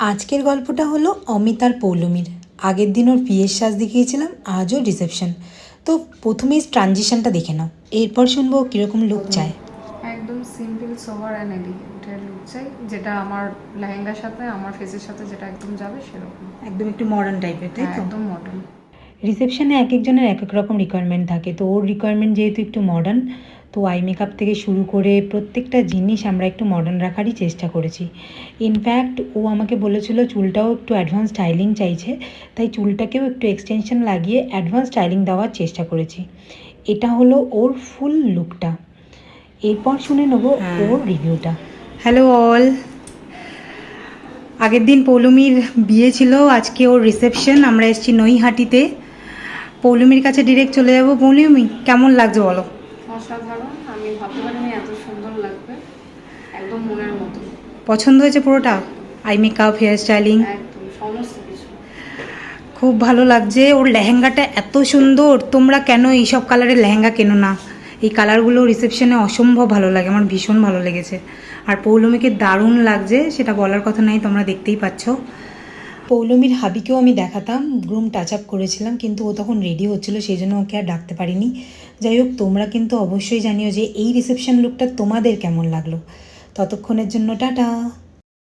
আজকের গল্পটা হলো অমিত আর পৌলমীর। আগের দিন ওর বিয়ের সাজ দেখিয়েছিলাম, আজও রিসেপশন। তো প্রথমেই ট্রানজিশনটা দেখে নাও, এরপর শুনবো কীরকম লুক চায়। একদম সিম্পল সোভার অ্যান্ড এলিগেন্টের লুক চাই, যেটা আমার লেহেঙ্গার সাথে আমার ফেসের সাথে যেটা একদম যাবে সেরকম। একদম একটু মডার্ন টাইপের, তাই তো? একদম মডার্ন। রিসেপশনে এক একজনের এক এক রকম রিকোয়ারমেন্ট থাকে, তো ওর রিকোয়ারমেন্ট যেহেতু একটু মডার্ন, তো আই মেকআপ থেকে শুরু করে প্রত্যেকটা জিনিস আমরা একটু মডার্ন রাখারই চেষ্টা করেছি। ইনফ্যাক্ট ও আমাকে বলেছিল চুলটাও একটু অ্যাডভান্স স্টাইলিং চাইছে, তাই চুলটাকেও একটু এক্সটেনশন লাগিয়ে অ্যাডভান্স স্টাইলিং দেওয়ার চেষ্টা করেছি। এটা হলো ওর ফুল লুকটা। এরপর শুনে নেবো ওর রিভিউটা। হ্যালো অল, আগের দিন পৌলমীর বিয়ে ছিল, আজকে ওর রিসেপশন। আমরা এসেছি নৈহাটিতে। পৌলমীর কাছে ডিরেক্ট চলে যাবো। পৌলমী, কেমন লাগছে বলো? অসাধারণ, আমি ভাবতে পারিনি এত সুন্দর লাগবে, একদম মনের মতো। পছন্দ হয়েছে পুরোটা? আই মেকআপ, হেয়ার স্টাইলিং একদম সমস্ত কিছু খুব ভালো লাগছে। ওর লেহেঙ্গাটা এত সুন্দর, তোমরা কেন এইসব কালারের লেহেঙ্গা কেনো না? এই কালারগুলো রিসেপশনে অসম্ভব ভালো লাগে, আমার ভীষণ ভালো লেগেছে। আর পৌলমীকে দারুণ লাগছে, সেটা বলার কথা নাই, তোমরা দেখতেই পাচ্ছ। পৌলমীর হাবিকেও আমি দেখাতাম, গ্রুম টাচ আপ করেছিলাম, কিন্তু ও তখন রেডি হচ্ছিলো, সেই জন্য ওকে আর ডাকতে পারিনি। যাই হোক, তোমরা কিন্তু অবশ্যই জানিও যে এই রিসেপশন লুকটা তোমাদের কেমন লাগলো। ততক্ষণের জন্য টাটা।